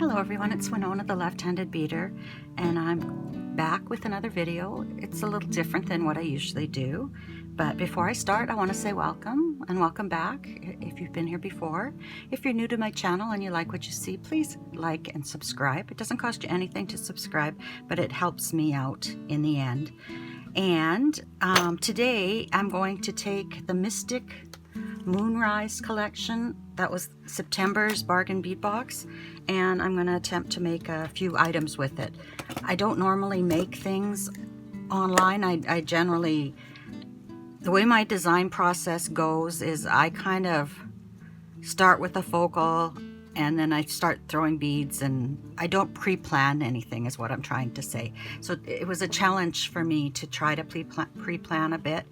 Hello everyone, it's Winona the left-handed beader, and I'm back with another video. It's a little different than what I usually do, but before I start I want to say welcome and welcome back if you've been here before. If you're new to my channel and you like what you see, please like and subscribe. It doesn't cost you anything to subscribe, but it helps me out in the end. And today I'm going to take the Mystic Moonrise collection. That was September's Bargain Bead Box, and I'm going to attempt to make a few items with it. I don't normally make things online. I generally, the way my design process goes is I kind of start with a focal and then I start throwing beads, and I don't pre-plan anything is what I'm trying to say. So it was a challenge for me to try to pre-plan a bit.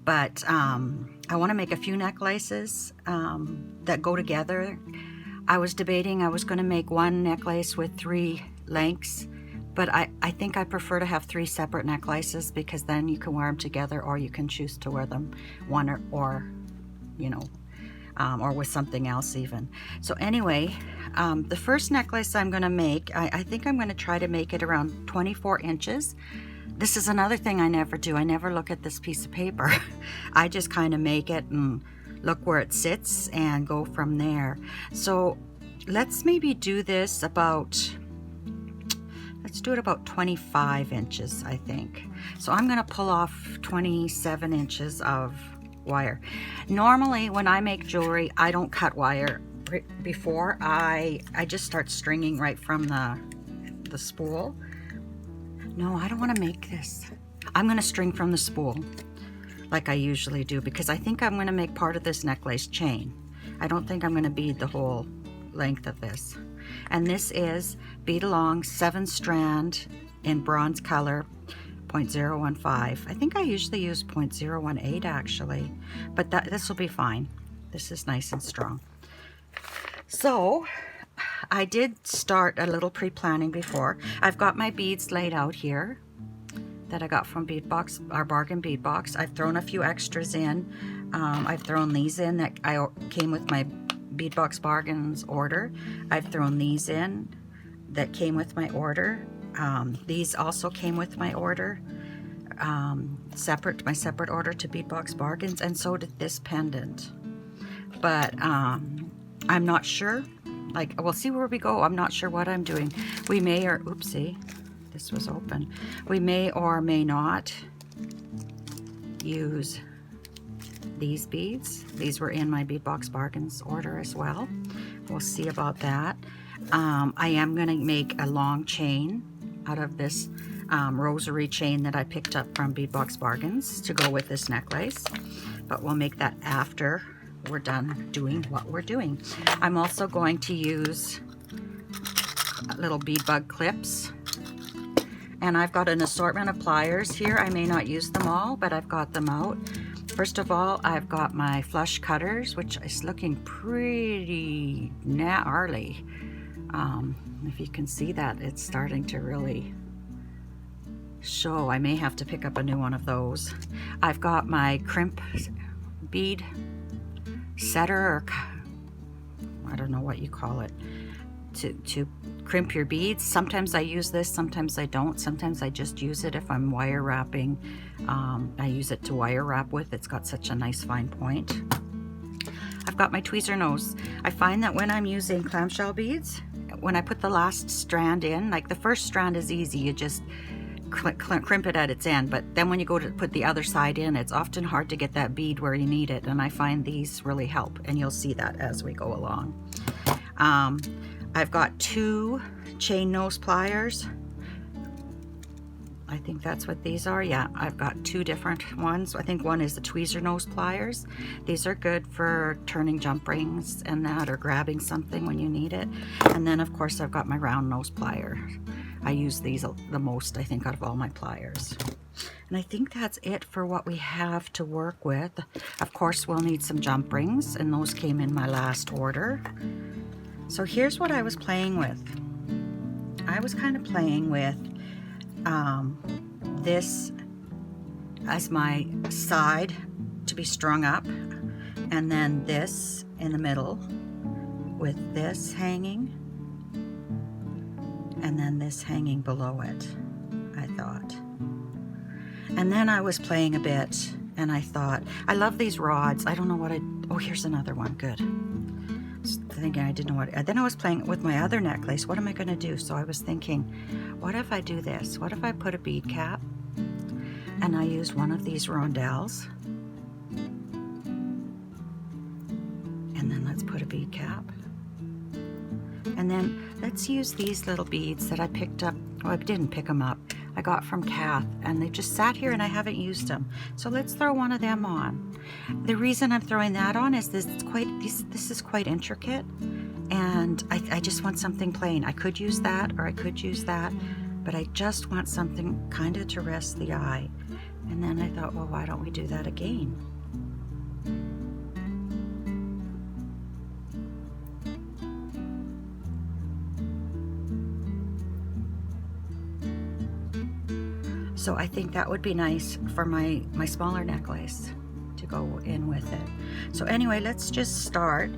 But I want to make a few necklaces that go together. I was debating I was going to make one necklace with 3 lengths, but I think I prefer to have 3 separate necklaces, because then you can wear them together, or you can choose to wear them one or you know, or with something else even. So anyway, the first necklace I'm going to make, I think I'm going to try to make it around 24 inches. This is another thing I never do. I never look at this piece of paper. I just kind of make it and look where it sits and go from there. So let's maybe do this about, let's do it about 25 inches, I think. So I'm going to pull off 27 inches of wire. Normally when I make jewelry, I don't cut wire before. I just start stringing right from the spool. No, I don't want to make this. I'm going to string from the spool like I usually do, because I think I'm going to make part of this necklace chain. I don't think I'm going to bead the whole length of this. And this is bead along 7-strand in bronze color, 0.015. I think I usually use 0.018 actually, but this will be fine. This is nice and strong. So I did start a little pre-planning before. I've got my beads laid out here that I got from Bead Box, our Bargain Bead Box. I've thrown a few extras in. I've thrown these in that I came with my Bead Box Bargains order. I've thrown these in that came with my order. These also came with my order, my separate order to Bead Box Bargains, and so did this pendant. But I'm not sure. Like, we'll see where we go. I'm not sure what I'm doing. We may or, oopsie, this was open. We may or may not use these beads. These were in my Bead Box Bargains order as well. We'll see about that. I am going to make a long chain out of this rosary chain that I picked up from Bead Box Bargains to go with this necklace. But we'll make that after we're done doing what we're doing. I'm also going to use little bead bug clips, and I've got an assortment of pliers here. I may not use them all, but I've got them out. First of all, I've got my flush cutters, which is looking pretty gnarly. If you can see that, it's starting to really show. I may have to pick up a new one of those. I've got my crimp bead setter, or I don't know what you call it, to crimp your beads. Sometimes I use this, sometimes I don't. Sometimes I just use it if I'm wire wrapping. I use it to wire wrap with. It's got such a nice fine point. I've got my tweezer nose. I find that when I'm using clamshell beads, when I put the last strand in, like the first strand is easy, you just crimp it at its end, but then when you go to put the other side in, it's often hard to get that bead where you need it, and I find these really help, and you'll see that as we go along. I've got 2 chain nose pliers. I think that's what these are. Yeah, I've got 2 different ones. I think one is the tweezer nose pliers. These are good for turning jump rings and that, or grabbing something when you need it. And then of course I've got my round nose plier. I use these the most, I think, out of all my pliers. And I think that's it for what we have to work with. Of course, we'll need some jump rings, and those came in my last order. So here's what I was playing with. I was kind of playing with this as my side to be strung up, and then this in the middle with this hanging, and then this hanging below it, I thought. And then I was playing a bit, and I thought, I love these rods. I don't know what oh, here's another one, good. Thinking I didn't know what, then I was playing with my other necklace. What am I gonna do? So I was thinking, what if I do this? What if I put a bead cap and I use one of these rondelles, and then let's put a bead cap, and then let's use these little beads that I picked up. Well, I didn't pick them up, I got from Kath, and they just sat here and I haven't used them. So let's throw one of them on. The reason I'm throwing that on is this is quite intricate, and I just want something plain. I could use that or I could use that, but I just want something kind of to rest the eye. And then I thought, well, why don't we do that again? So I think that would be nice for my smaller necklace to go in with it. So anyway, let's just start.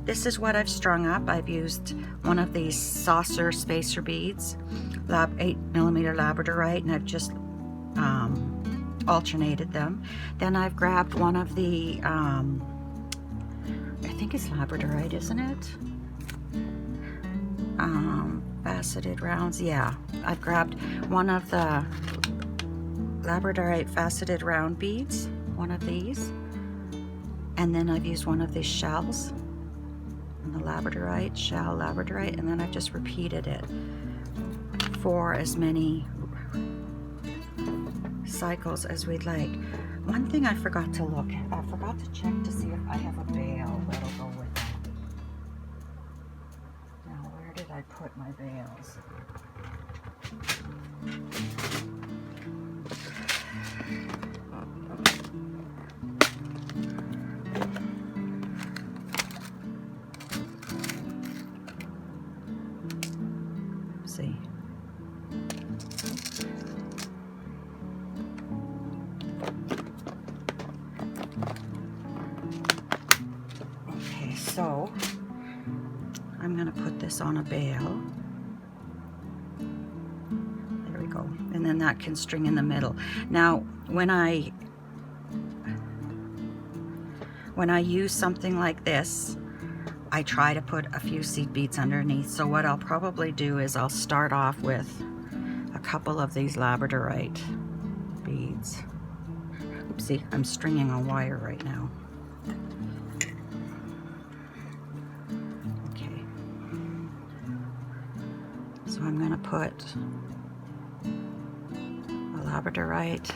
This is what I've strung up. I've used one of these saucer spacer beads, 8mm labradorite, and I've just alternated them. Then I've grabbed one of the, I think it's labradorite, isn't it? Faceted rounds, yeah. I've grabbed one of the labradorite faceted round beads, one of these, and then I've used one of these shells, and the labradorite, shell, labradorite, and then I've just repeated it for as many cycles as we'd like. One thing I forgot to look at, I forgot to check to see if I have a bail that'll go with it. Now, where did I put my bails? See. Okay, so I'm going to put this on a bail. There we go. And then that can string in the middle. Now, when I use something like this, I try to put a few seed beads underneath. So what I'll probably do is I'll start off with a couple of these labradorite beads. Oopsie, I'm stringing a wire right now. Okay. So I'm going to put a labradorite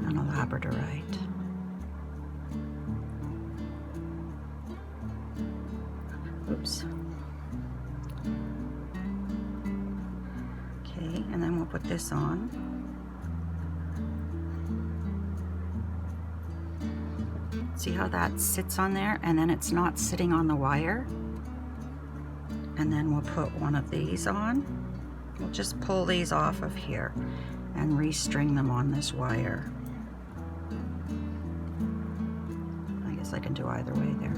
and a labradorite. Oops. Okay, and then we'll put this on. See how that sits on there, and then it's not sitting on the wire? And then we'll put one of these on. We'll just pull these off of here and restring them on this wire. I guess I can do either way there.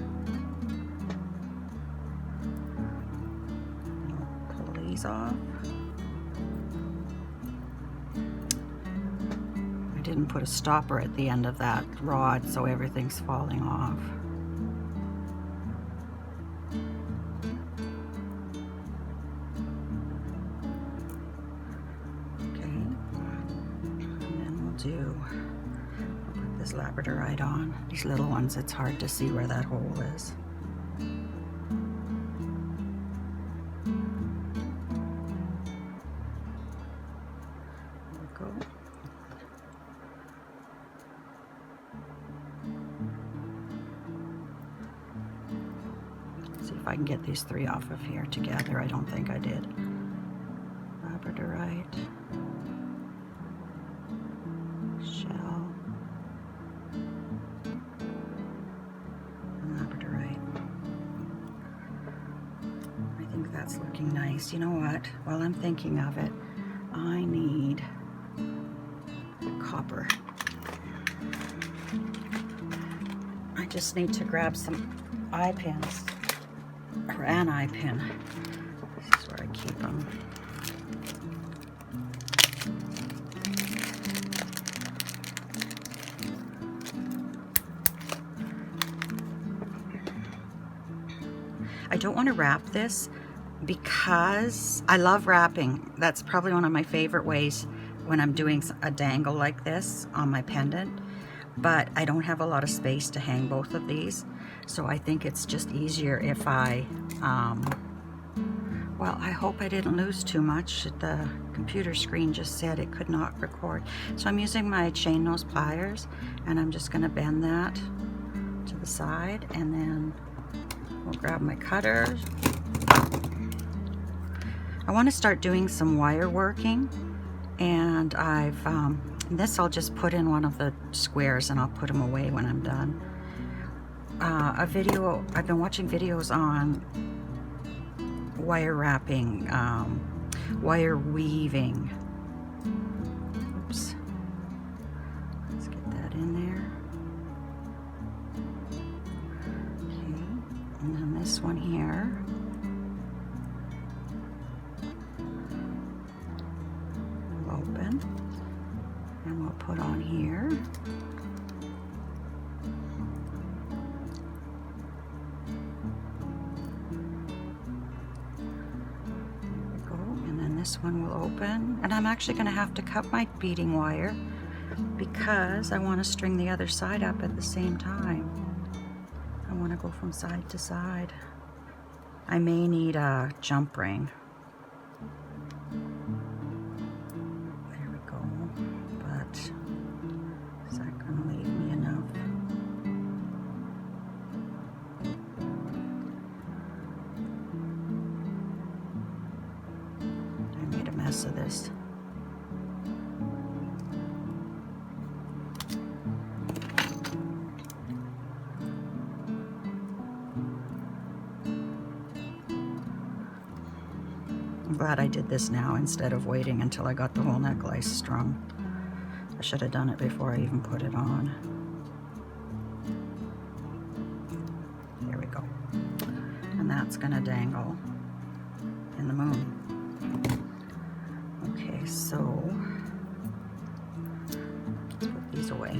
Off. I didn't put a stopper at the end of that rod, so everything's falling off. Okay, and then we'll put this labradorite on. These little ones, it's hard to see where that hole is. See if I can get these three off of here together. I don't think I did. Labradorite, shell, and labradorite. I think that's looking nice. You know what? While I'm thinking of it, I need copper. I just need to grab some eye pins. or an eye pin. This is where I keep them. I don't want to wrap this because I love wrapping. That's probably one of my favorite ways when I'm doing a dangle like this on my pendant, but I don't have a lot of space to hang both of these, so I think it's just easier if I well, I hope I didn't lose too much. The computer screen just said it could not record, so I'm using my chain nose pliers, and I'm just going to bend that to the side, and then we'll grab my cutter. I want to start doing some wire working, and this I'll just put in one of the squares and I'll put them away when I'm done. I've been watching videos on wire wrapping, wire weaving. Oops. Let's get that in there. Okay, and then this one here. Open, and we'll put on here. There we go, and then this one will open, and I'm actually going to have to cut my beading wire because I want to string the other side up at the same time. I want to go from side to side. I may need a jump ring. Of this. I'm glad I did this now instead of waiting until I got the whole necklace strung. I should have done it before I even put it on. There we go. And that's gonna dangle in the moon. Okay, so let's put these away.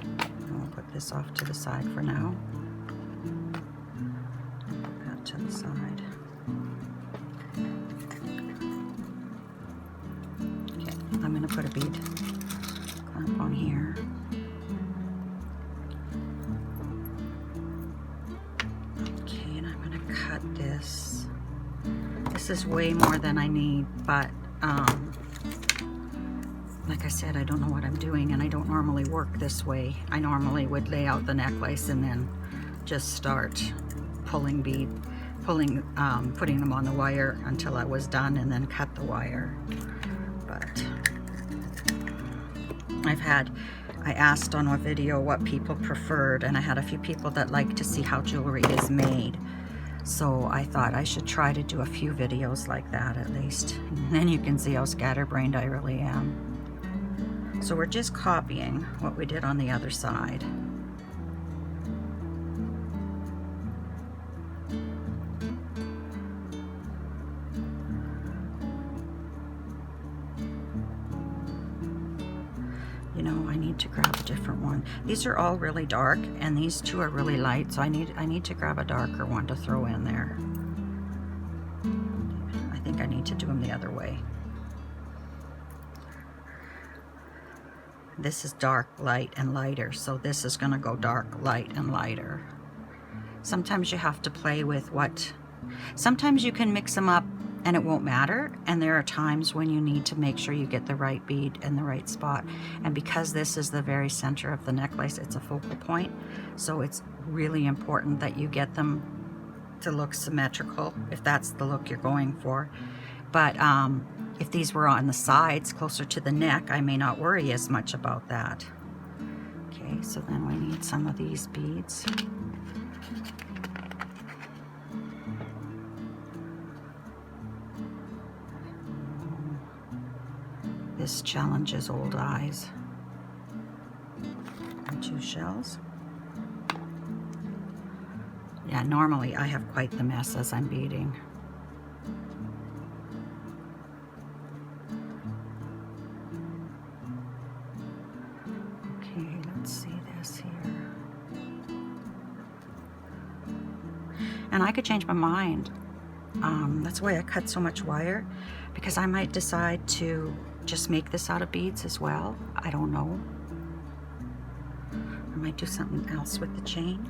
And we'll put this off to the side for now. Put that to the side. Okay, I'm going to put a bead clamp on here. Okay, and I'm going to cut this. This is way more than I need, but like I said, I don't know what I'm doing, and I don't normally work this way. I normally would lay out the necklace and then just start putting them on the wire until I was done, and then cut the wire. But I asked on a video what people preferred, and I had a few people that like to see how jewelry is made. So I thought I should try to do a few videos like that at least. And then you can see how scatterbrained I really am. So we're just copying what we did on the other side. You know, I need to grab a different one. These are all really dark, and these two are really light, so I need to grab a darker one to throw in there. I think I need to do them the other way. This is dark, light, and lighter, so this is going to go dark, light, and lighter. Sometimes you have to play with sometimes you can mix them up and it won't matter, and there are times when you need to make sure you get the right bead in the right spot. And because this is the very center of the necklace, it's a focal point, so it's really important that you get them to look symmetrical if that's the look you're going for. But if these were on the sides closer to the neck, I may not worry as much about that. Okay, so then we need some of these beads. This challenges old eyes. And 2 shells. Yeah, normally I have quite the mess as I'm beading. Okay, let's see this here. And I could change my mind. That's why I cut so much wire, because I might decide to just make this out of beads as well. I don't know. I might do something else with the chain.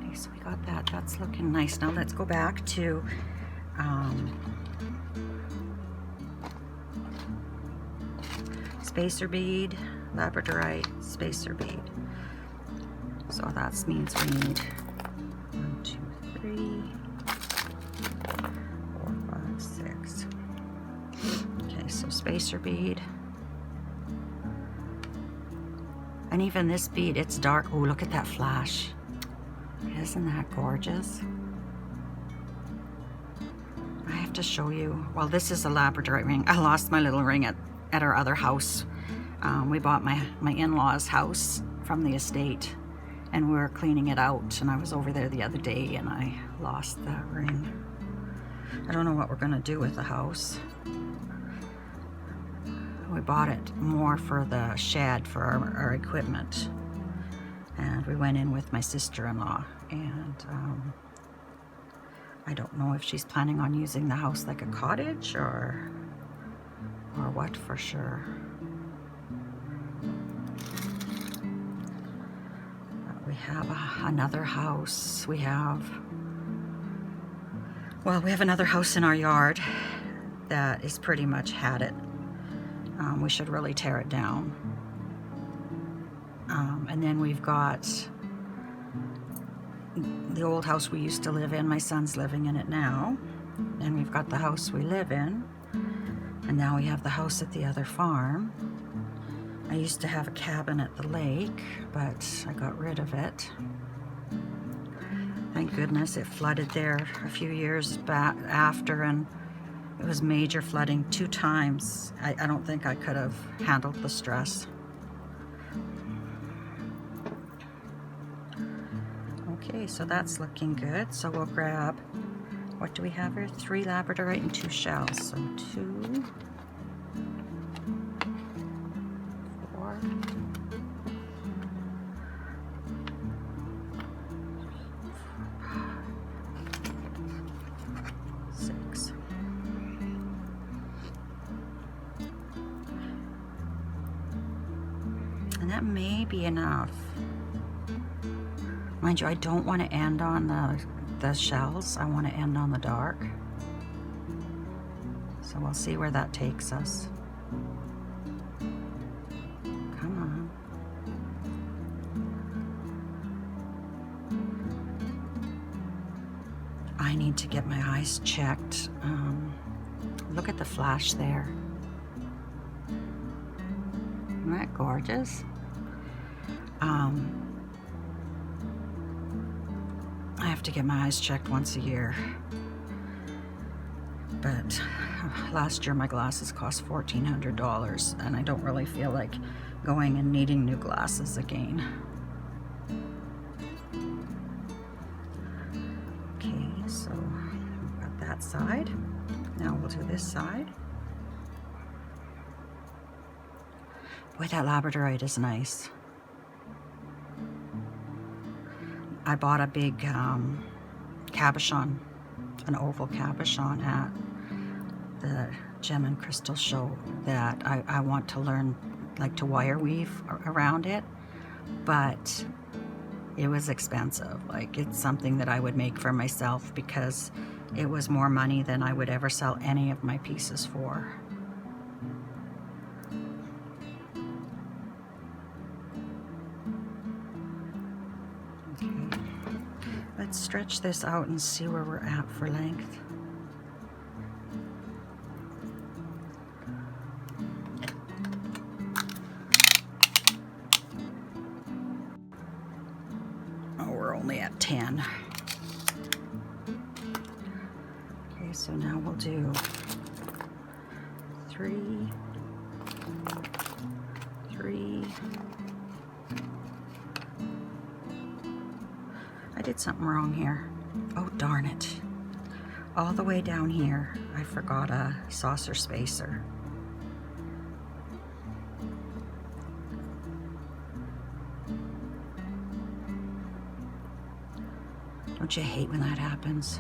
Okay, so we got that. That's looking nice. Now let's go back to spacer bead, labradorite, spacer bead. So that means we need 1, 2, 3, 4, 5, 6. Okay, so spacer bead. And even this bead, it's dark. Oh, look at that flash. Isn't that gorgeous? I have to show you. Well, this is a labradorite ring. I lost my little ring at our other house. We bought my in-laws' house from the estate, and we were cleaning it out, and I was over there the other day and I lost that ring. I don't know what we're gonna do with the house. We bought it more for the shed for our equipment, and we went in with my sister-in-law, and I don't know if she's planning on using the house like a cottage or what for sure. We have another house. We have another house in our yard that is pretty much had it. We should really tear it down. And then we've got the old house we used to live in. My son's living in it now. And we've got the house we live in. And now we have the house at the other farm. I used to have a cabin at the lake, but I got rid of it. Thank goodness. It flooded there a few years back after, and it was major flooding 2 times. I don't think I could have handled the stress. Okay, so that's looking good. So we'll grab, what do we have here? 3 labradorite and 2 shells. So 2, 4, 6. And that may be enough. Mind you, I don't want to end on the shells. I want to end on the dark. So we'll see where that takes us. Come on. I need to get my eyes checked. Look at the flash there. Isn't that gorgeous? I have to get my eyes checked once a year. But last year my glasses cost $1,400, and I don't really feel like going and needing new glasses again. Okay, so we've got that side. Now we'll do this side. Boy, that labradorite is nice. I bought a big cabochon, an oval cabochon at the Gem and Crystal show that I want to learn, like, to wire weave around it, but it was expensive. Like, it's something that I would make for myself because it was more money than I would ever sell any of my pieces for. Okay, let's stretch this out and see where we're at for length. Oh, we're only at 10. Okay, so now we'll do 3, 3, did something wrong here. Oh, darn it. All the way down here, I forgot a saucer spacer. Don't you hate when that happens?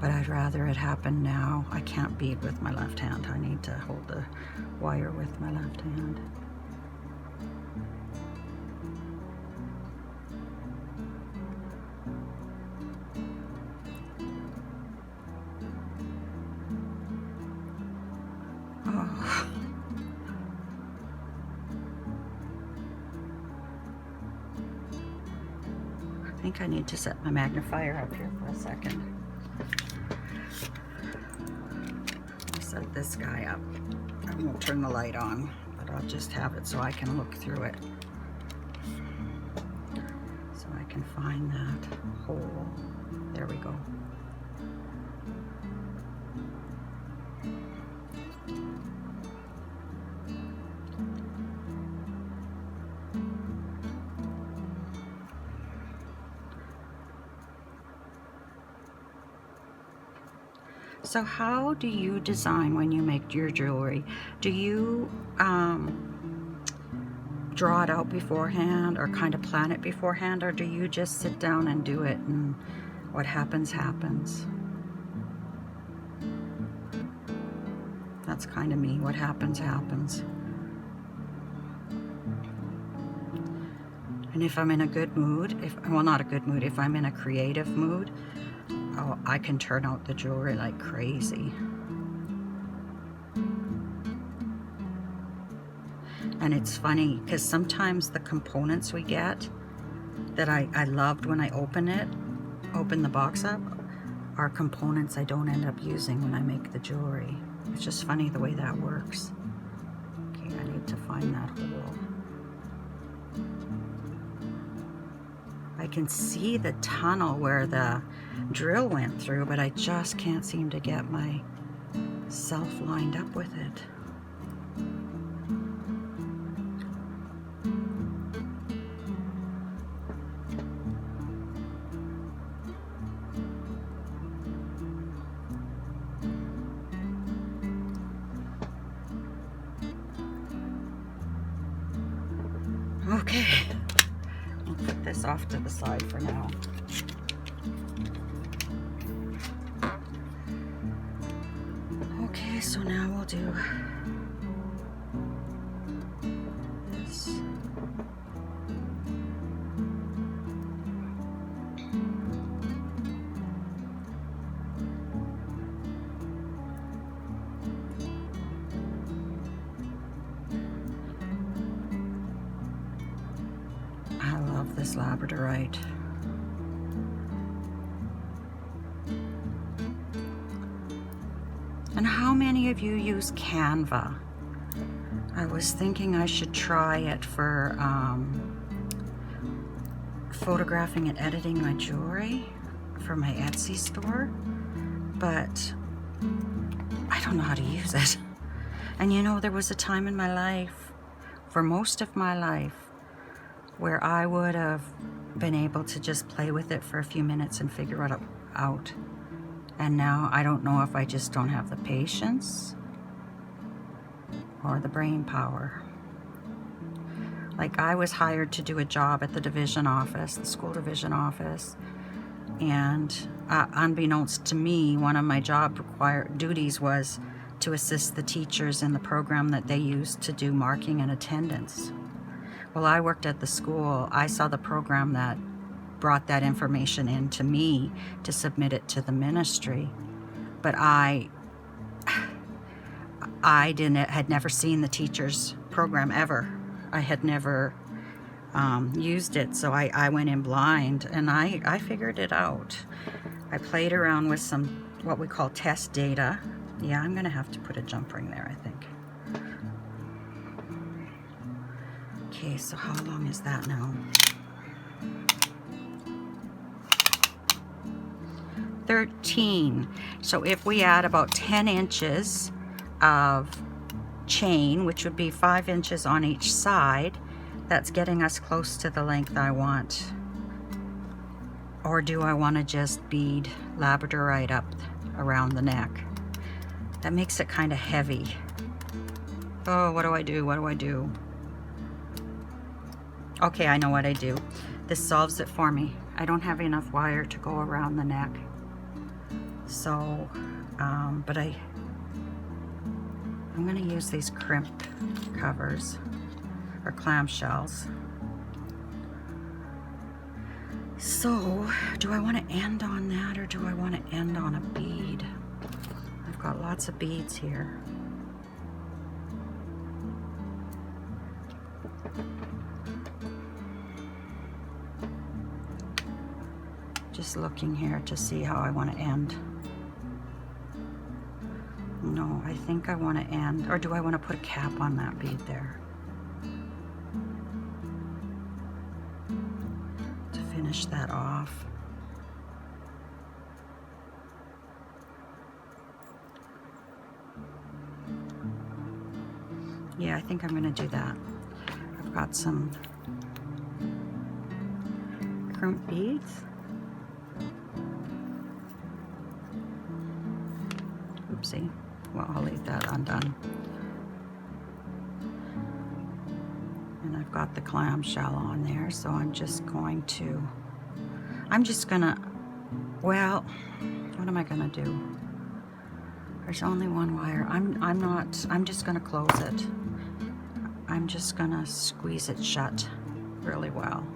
But I'd rather it happen now. I can't bead with my left hand. I need to hold the wire with my left hand. Oh. I think I need to set my magnifier up here for a second. I'll set this guy up. I won't turn the light on, but I'll just have it so I can look through it. So I can find that hole. There we go. So how do you design when you make your jewelry? Do you draw it out beforehand or kind of plan it beforehand, or do you just sit down and do it and what happens happens? That's kind of me. What happens happens. And if I'm in a good mood, well, not a good mood, if I'm in a creative mood, oh, I can turn out the jewelry like crazy. And it's funny because sometimes the components we get that I loved when I open the box up, are components I don't end up using when I make the jewelry. It's just funny the way that works. Okay, I need to find that hole. I can see the tunnel where the drill went through, but I just can't seem to get myself lined up with it. Okay, I'll put this off to the side for now. Okay, so now we'll do this. I love this labradorite. And how many of you use Canva? I was thinking I should try it for photographing and editing my jewelry for my Etsy store, but I don't know how to use it. And you know, there was a time in my life, for most of my life, where I would have been able to just play with it for a few minutes and figure it out. And now I don't know if I just don't have the patience or the brain power. Like, I was hired to do a job at the division office, the school division office, and unbeknownst to me, one of my job duties was to assist the teachers in the program that they used to do marking and attendance. Well, I worked at the school. I saw the program that brought that information in to me to submit it to the ministry, but I had never seen the teacher's program ever. I had never used it, so I went in blind, and I figured it out. I played around with some what we call test data. Yeah, I'm gonna have to put a jump ring there, I think. Okay, so how long is that now? 13. So if we add about 10 inches of chain, which would be 5 inches on each side, that's getting us close to the length I want Or do I want to just bead labradorite up around the neck? That makes it kind of heavy. Oh, what do I do? What do I do? Okay, I know what I do. This solves it for me. I don't have enough wire to go around the neck. So, but I'm going to use these crimp covers or clamshells. So, do I want to end on that or do I want to end on a bead? I've got lots of beads here. Just looking here to see how I want to end. No, I think I want to end, or do I want to put a cap on that bead there? To finish that off. Yeah, I think I'm going to do that. I've got some crimp beads. Oopsie. Well, I'll leave that undone. And I've got the clamshell on there, so I'm just gonna, well, what am I gonna do? There's only one wire. I'm just gonna close it. I'm just gonna squeeze it shut really well.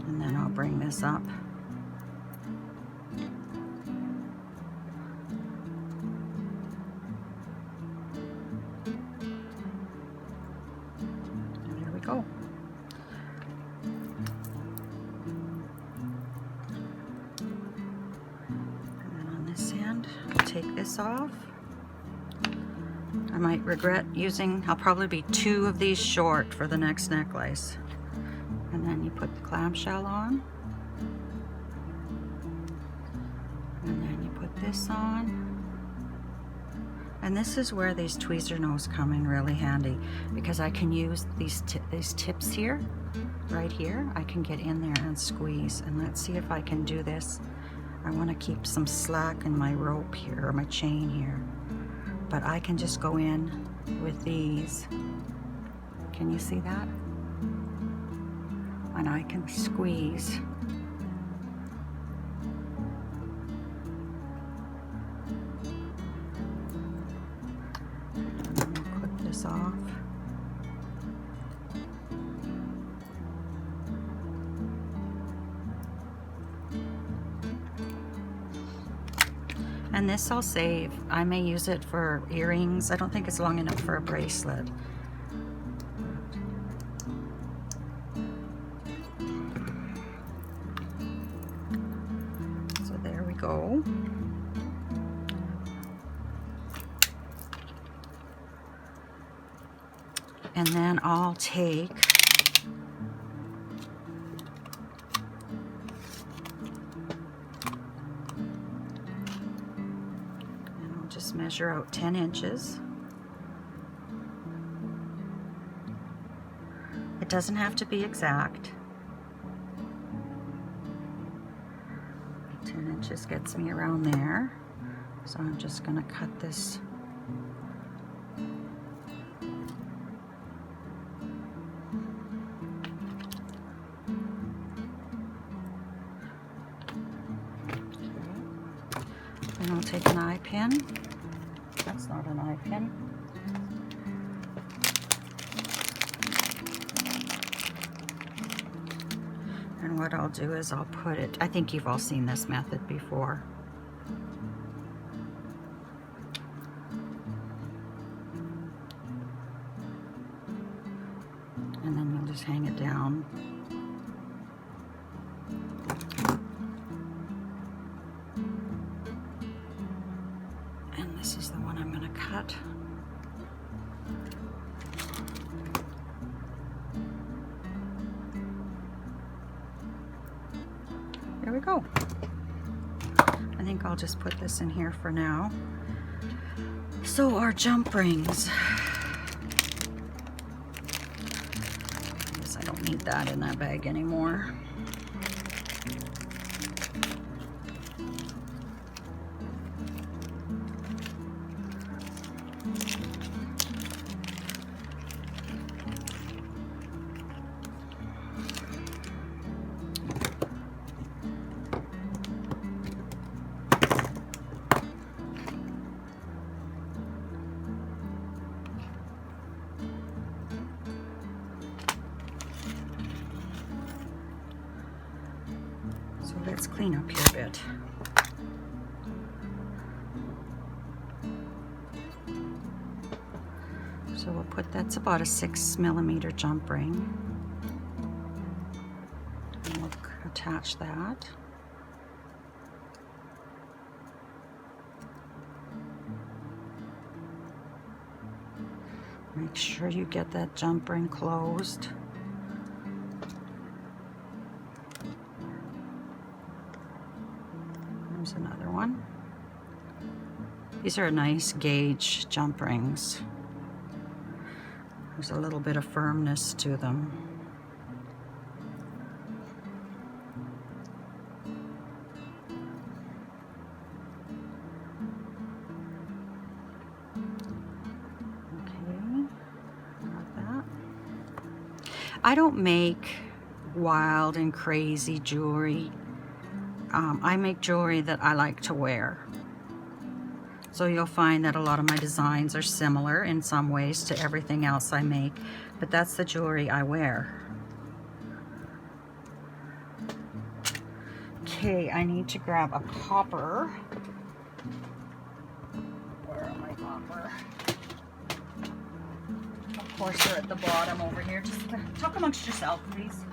And then I'll bring this up. Go. And then on this end, I'll take this off. I might regret using, I'll probably be 2 of these short for the next necklace. And then you put the clamshell on. And then you put this on. And this is where these tweezer nose come in really handy, because I can use these tips here, right here. I can get in there and squeeze. And let's see if I can do this. I want to keep some slack in my rope here, or my chain here. But I can just go in with these. Can you see that? And I can squeeze. Off. And this I'll save. I may use it for earrings. I don't think it's long enough for a bracelet. So there we go. And then I'll take and I'll just measure out 10 inches. It doesn't have to be exact. 10 inches gets me around there. So I'm just going to cut this . And I'll take an eye pin. That's not an eye pin. And what I'll do is I'll put it, I think you've all seen this method before. And then you'll just hang it down. This is the one I'm going to cut. There we go. I think I'll just put this in here for now. So our jump rings. guess I don't need that in that bag anymore. So let's clean up here a bit. So we'll put, that's about a 6mm jump ring. And we'll attach that. Make sure you get that jump ring closed. There's another one. These are nice gauge jump rings. There's a little bit of firmness to them. Okay, got that. I don't make wild and crazy jewelry. I make jewelry that I like to wear. So you'll find that a lot of my designs are similar in some ways to everything else I make, but that's the jewelry I wear. Okay, I need to grab a copper. Where are my copper? Of course they're at the bottom over here. Just talk amongst yourself, please.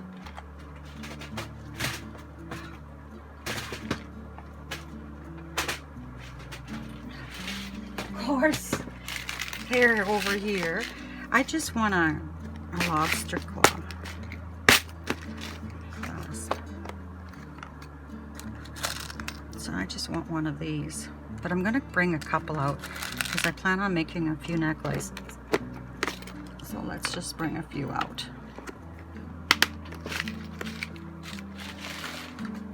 Course, they're over here. I just want a lobster claw clasp. So I just want one of these, but I'm gonna bring a couple out because I plan on making a few necklaces. So let's just bring a few out.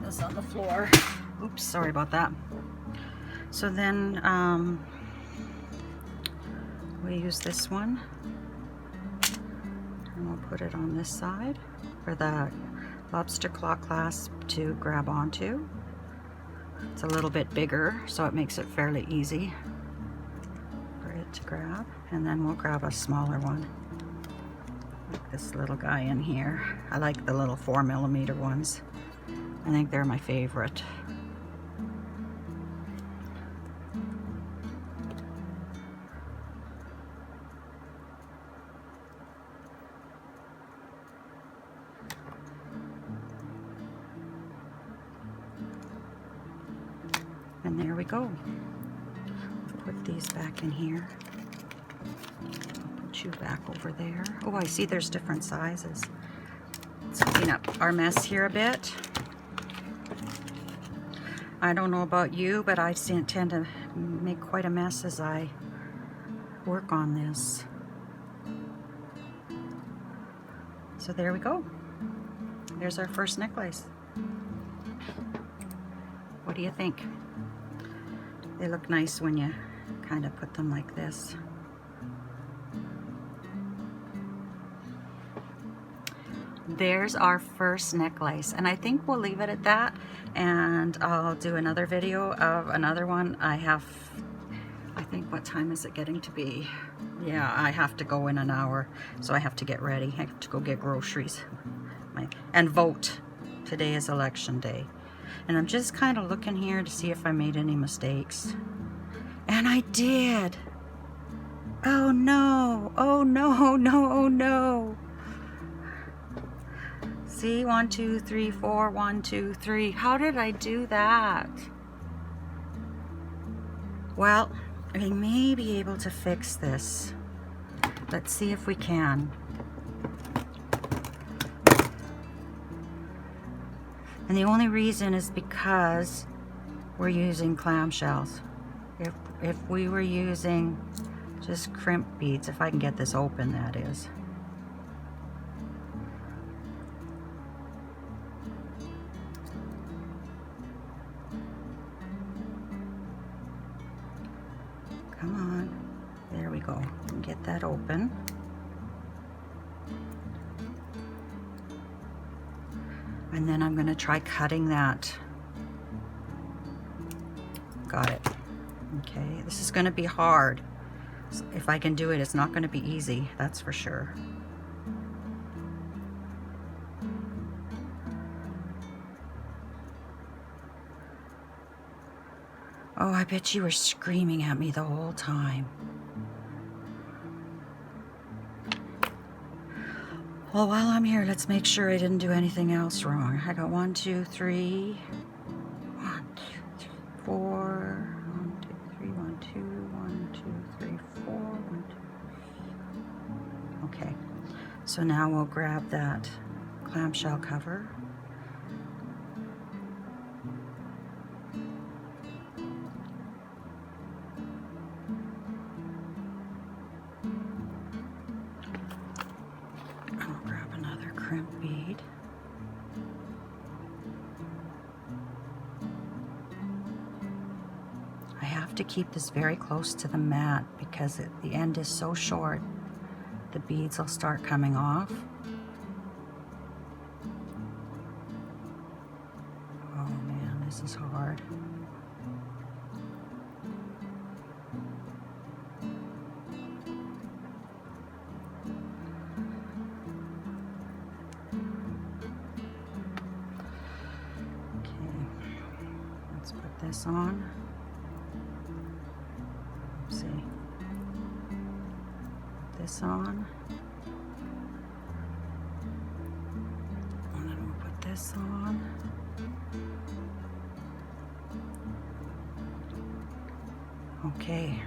This on the floor. Oops, sorry about that. So then we use this one and we'll put it on this side for the lobster claw clasp to grab onto. It's a little bit bigger, so it makes it fairly easy for it to grab. And then we'll grab a smaller one, like this little guy in here. I like the little 4mm ones. I think they're my favorite. And there we go. Put these back in here. I'll put you back over there. Oh, I see there's different sizes. Let's clean up our mess here a bit. I don't know about you, but I tend to make quite a mess as I work on this. So there we go. There's our first necklace. What do you think? They look nice when you kind of put them like this. There's our first necklace, and I think we'll leave it at that, and I'll do another video of another one. I think, what time is it getting to be? Yeah, I have to go in an hour, so I have to get ready. I have to go get groceries and vote. Today is election day. And I'm just kind of looking here to see if I made any mistakes. And I did. Oh no, oh no, no, oh no. See, 1, 2, 3, 4, 1, 2, 3. How did I do that? Well, we may be able to fix this. Let's see if we can. And the only reason is because we're using clamshells. If we were using just crimp beads, if I can get this open, that is. Come on. There we go. Get that open. And then I'm going to try cutting that. Got it. Okay, this is going to be hard. If I can do it, it's not going to be easy, that's for sure. Oh, I bet you were screaming at me the whole time. Well, while I'm here, let's make sure I didn't do anything else wrong. I got 1, 2, 3. 1, 2, 3, 4. 1, 2, 3, 1, 2, 1, 2, 3, 4, 1, 2. Okay, so now we'll grab that clamshell cover. Crimp bead. I have to keep this very close to the mat because the end is so short, the beads will start coming off. Oh man, this is hard. This on. Let's see. This on. And then we'll put this on. Okay,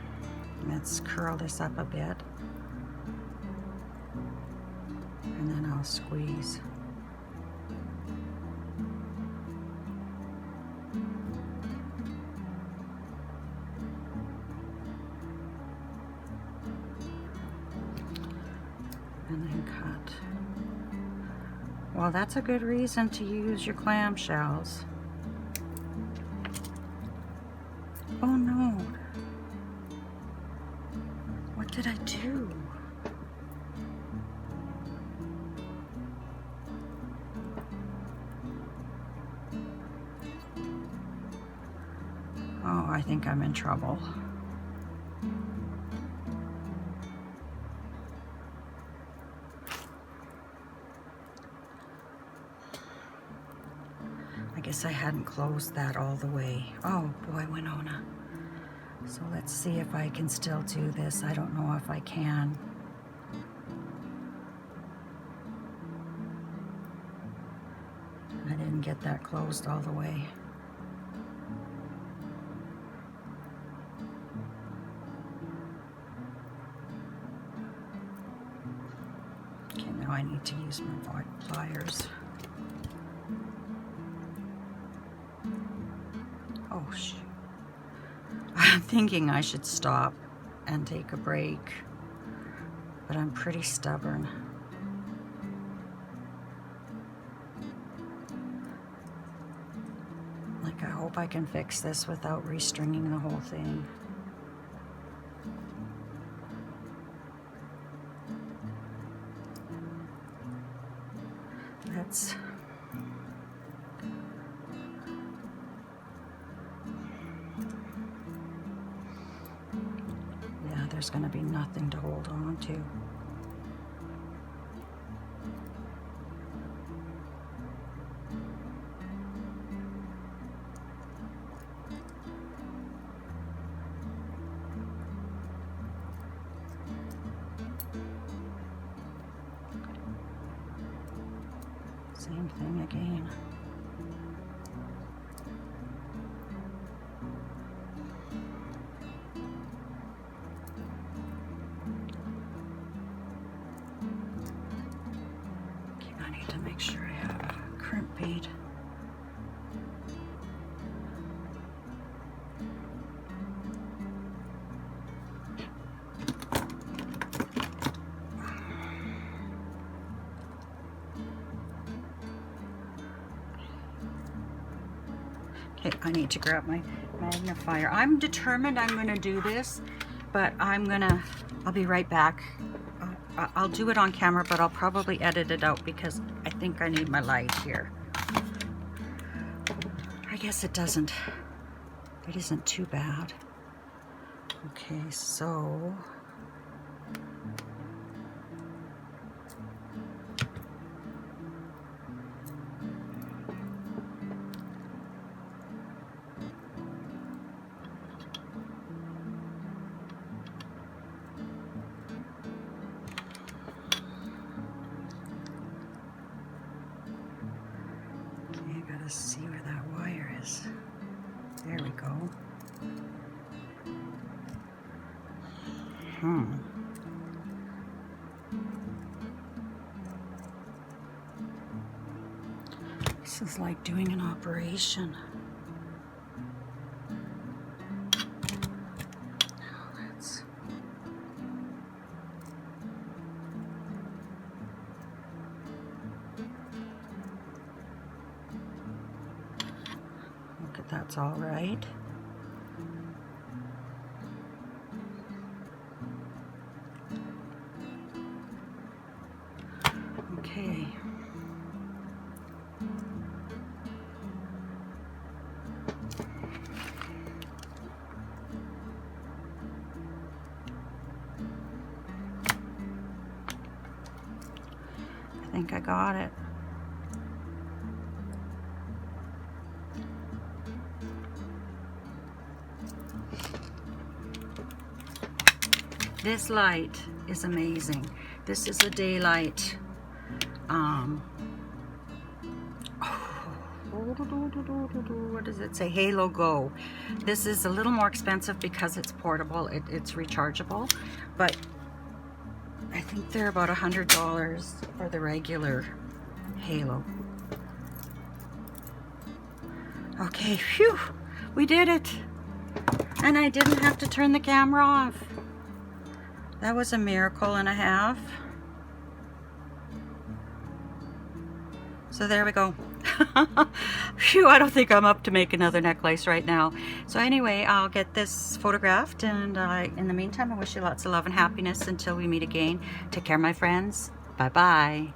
let's curl this up a bit. And then I'll squeeze. And then cut. Well, that's a good reason to use your clamshells. Oh no. What did I do? Oh, I think I'm in trouble. I guess I hadn't closed that all the way. Oh boy, Winona. So let's see if I can still do this. I don't know if I can. I didn't get that closed all the way. Okay, now I need to use my pliers. Oh, shoot. I'm thinking I should stop and take a break, but I'm pretty stubborn. Like, I hope I can fix this without restringing the whole thing. Let's... There's going to be nothing to hold on to. Same thing again. Make sure I have a crimp bead. Okay, I need to grab my magnifier. I'm determined I'm going to do this but I'll be right back. I'll do it on camera, but I'll probably edit it out because I think I need my light here. I guess it isn't too bad. Okay, so I gotta see where that wire is. There we go. This is like doing an operation. Look at that's all right. Okay. I think I got it. This light is amazing. This is a daylight. What does it say? Halo Go. This is a little more expensive because it's portable. It's rechargeable, but I think they're about $100 for the regular Halo. Okay, phew, we did it. And I didn't have to turn the camera off. That was a miracle and a half. So there we go. Phew, I don't think I'm up to make another necklace right now. So anyway, I'll get this photographed, and in the meantime, I wish you lots of love and happiness until we meet again. Take care, my friends. Bye-bye.